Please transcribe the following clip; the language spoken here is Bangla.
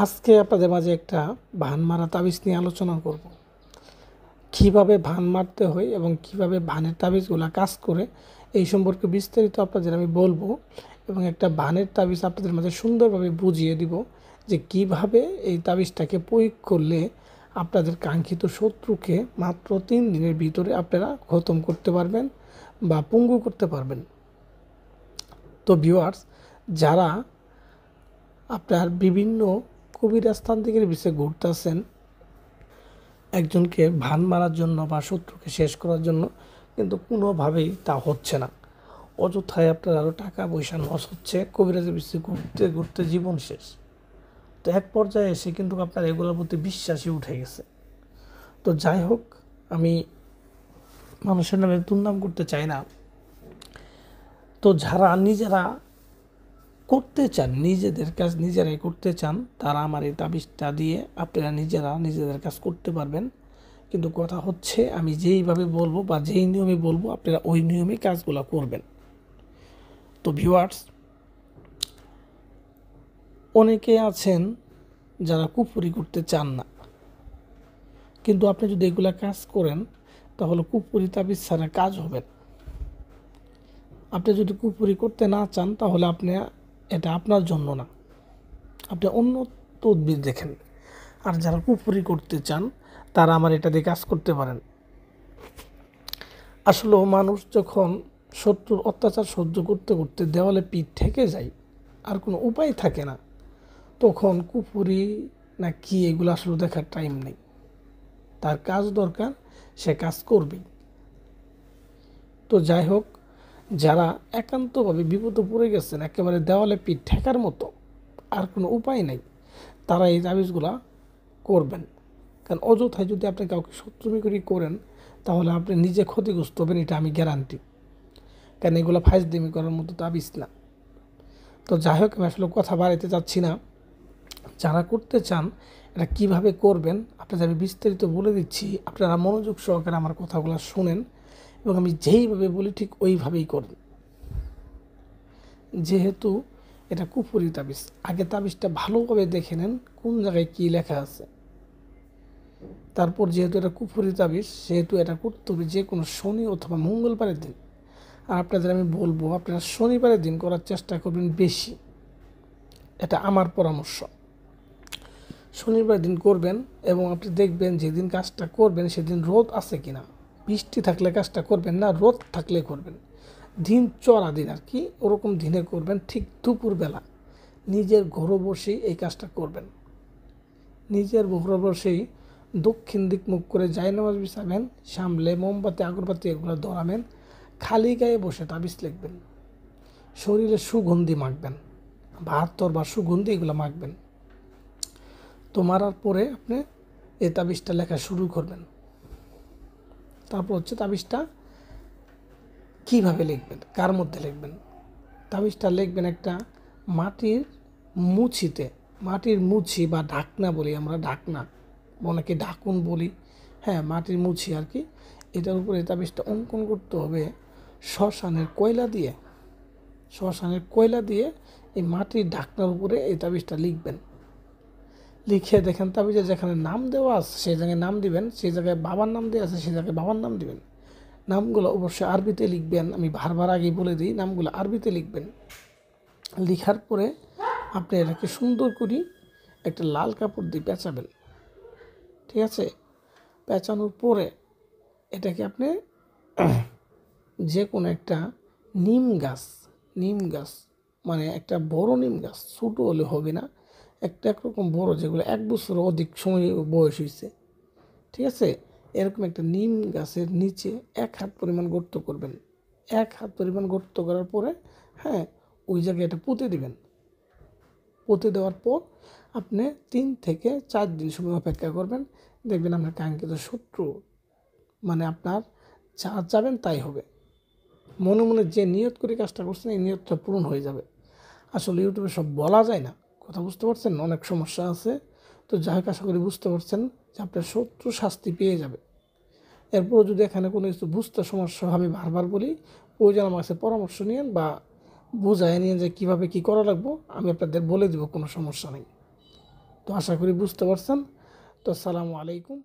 আজকে আপনাদের মাঝে একটা ভান মারা তাবিজ নিয়ে আলোচনা করব। কিভাবে ভান মারতে হয় এবং কিভাবে ভানের তাবিজগুলো কাজ করে এই সম্পর্কে বিস্তারিত আপনাদের আমি বলবো এবং একটা ভানের তাবিজ আপনাদের মাঝে সুন্দরভাবে বুঝিয়ে দিব যে কিভাবে এই তাবিজটাকে প্রয়োগ করলে আপনাদের কাঙ্ক্ষিত শত্রুকে মাত্র 3 দিনের ভিতরে আপনারা খতম করতে পারবেন বা পঙ্গু করতে পারবেন। তো ভিউয়ার্স, যারা আপনার বিভিন্ন কবিরাজতান্ত্রিকের বিষয়ে ঘুরতেছেন একজনকে ভান মারার জন্য বা শত্রুকে শেষ করার জন্য, কিন্তু কোনোভাবেই তা হচ্ছে না। অযথায় আপনার আরও টাকা পয়সা লস হচ্ছে, কবিরাজের বিষয়ে ঘুরতে ঘুরতে জীবন শেষ। তো এক পর্যায়ে এসে কিন্তু আপনার এগুলোর প্রতি বিশ্বাসই উঠে গেছে। তো যাই হোক, আমি মানুষের নামে দুর্নাম করতে চাই না। তো যারা নিজেরা করতে চান, নিজেদের কাজ নিজেরাই করতে চান, তারা আমার এই তাবিজটা দিয়ে আপনারা নিজেরা নিজেদের কাজ করতে পারবেন। কিন্তু কথা হচ্ছে, আমি যেইভাবে বলবো বা যেই নিয়মে বলবো আপনারা ওই নিয়মে কাজগুলো করবেন। তো ভিউয়ার্স, অনেকে আছেন যারা কুফরি করতে চান না, কিন্তু আপনি যদি এগুলা কাজ করেন তাহলে কুফরি তাবিজ ছাড়া কাজ হবে না। আপনি যদি কুফরি করতে না চান তাহলে আপনি এটা আপনার জন্য না, আপনি অন্য তদবির দেখেন। আর যারা কুফরি করতে চান তারা আমার এটা দিয়ে কাজ করতে পারেন। আসলে মানুষ যখন শত্রুর অত্যাচার সহ্য করতে করতে দেওয়ালে পিঠ ঠেকে যায়, আর কোনো উপায় থাকে না, তখন কুফরি না কি এগুলো আসলে দেখার টাইম নেই। তার কাজ দরকার, সে কাজ করবেই। তো যাই হোক, যারা একান্তভাবে বিপদে পড়ে গেছেন, একেবারে দেওয়ালে পিঠ ঠেকার মতো, আর কোনো উপায় নেই, তারা এই তাবিজগুলা করবেন। কারণ অযথায় যদি আপনি কাউকে শত্রুমিকরি করেন তাহলে আপনি নিজে ক্ষতিগ্রস্ত হবেন, এটা আমি গ্যারান্টি। কারণ এগুলো ফাইজলামি করার মতো তাবিজ না। তো যাই হোক, আমি আসলে কথা বাড়াইতে চাচ্ছি না। যারা করতে চান এটা কিভাবে করবেন আপনাদের আমি বিস্তারিত বলে দিচ্ছি, আপনারা মনোযোগ সহকারে আমার কথাগুলো শুনেন এবং আমি যেইভাবে বলি ঠিক ওইভাবেই করেন। যেহেতু এটা কুফরি তাবিজ, আগে তাবিজটা ভালোভাবে দেখে নেন কোন জায়গায় কী লেখা আছে। তারপর যেহেতু এটা কুফরি তাবিজ, সেহেতু এটা করতে হবে যে কোনো শনি অথবা মঙ্গলবারের দিন। আর আপনাদের আমি বলবো আপনারা শনিবারের দিন করার চেষ্টা করবেন বেশি, এটা আমার পরামর্শ। শনিবার দিন করবেন এবং আপনি দেখবেন যেদিন কাজটা করবেন সেদিন রোদ আছে কিনা। বৃষ্টি থাকলে কাজটা করবেন না, রোদ থাকলে করবেন। দিন চড়া দিন আর কি, ওরকম দিনে করবেন। ঠিক দুপুরবেলা নিজের ঘরে বসেই এই কাজটা করবেন। নিজের ঘরে বসেই দক্ষিণ দিক মুখ করে জায়নামাজ বিছাবেন, সামলে মোমবাতি আগরবাতি এগুলো ধরাবেন, খালি গায়ে বসে তাবিজ লিখবেন, শরীরে সুগন্ধি মাখবেন, ভাতর বা সুগন্ধি এগুলো মাখবেন। তো মারার পরে আপনি এই তাবিজটা লেখা শুরু করবেন। তারপর হচ্ছে তাবিজটা কীভাবে লিখবেন, কার মধ্যে লিখবেন। তাবিজটা লিখবেন একটা মাটির মুছিতে, মাটির মুছি বা ঢাকনা বলি আমরা, ঢাকনা অনেকে ঢাকুন বলি, হ্যাঁ মাটির মুছি আর কি। এটার উপরে তাবিজটা অঙ্কন করতে হবে শ্মশানের কয়লা দিয়ে। শ্মশানের কয়লা দিয়ে এই মাটির ঢাকনার উপরে এই তাবিজটা লিখবেন। লিখে দেখেন তাবিজে যেখানে নাম দেওয়া আছে সেই জায়গায় নাম দিবেন, সেই জায়গায় বাবার নাম দেওয়া আছে সেই জায়গায় বাবার নাম দিবেন। নামগুলো অবশ্যই আরবিতে লিখবেন, আমি বারবার আগেই বলে দিই নামগুলো আরবিতে লিখবেন। লিখার পরে আপনি এটাকে সুন্দর করে একটা লাল কাপড় দিয়ে পেঁচাবেন, ঠিক আছে। পেঁচানোর পরে এটাকে আপনি যে কোনো একটা নিম গাছ মানে একটা বড় নিম গাছ, ছোটো হলে হবে না, একটা একরকম বড় যেগুলো 1 বছর অধিক সময় বয়স হয়েছে, ঠিক আছে, এরকম একটা নিম গাছের নিচে 1 হাত পরিমাণ গর্ত করবেন। 1 হাত পরিমাণ গর্ত করার পরে হ্যাঁ ওই জায়গায় এটা পুঁতে দিবেন। পুঁতে দেওয়ার পর আপনি 3 থেকে 4 দিন সময় অপেক্ষা করবেন, দেখবেন আপনার কাঙ্ক্ষিত শত্রু মানে আপনার যা চাবেন তাই হবে। মনে মনে যে নিয়ত করে কাজটা করছেন এই নিয়তটা পূরণ হয়ে যাবে। আসলে ইউটিউবে সব বলা যায় না, কথা বুঝতে পারছেন, অনেক সমস্যা আছে। তো যাই হোক, আশা করি বুঝতে পারছেন যে আপনার শত্রু শাস্তি পেয়ে যাবে। এরপরও যদি এখানে কোনো কিছু বুঝতে সমস্যা হয়, আমি বারবার বলি প্রয়োজন আমার কাছে পরামর্শ নিন বা বুঝায় নিন যে কীভাবে কী করা লাগবো, আমি আপনাদের বলে দেবো, কোনো সমস্যা নেই। তো তো আশা করি বুঝতে পারছেন। তো আসসালামু আলাইকুম।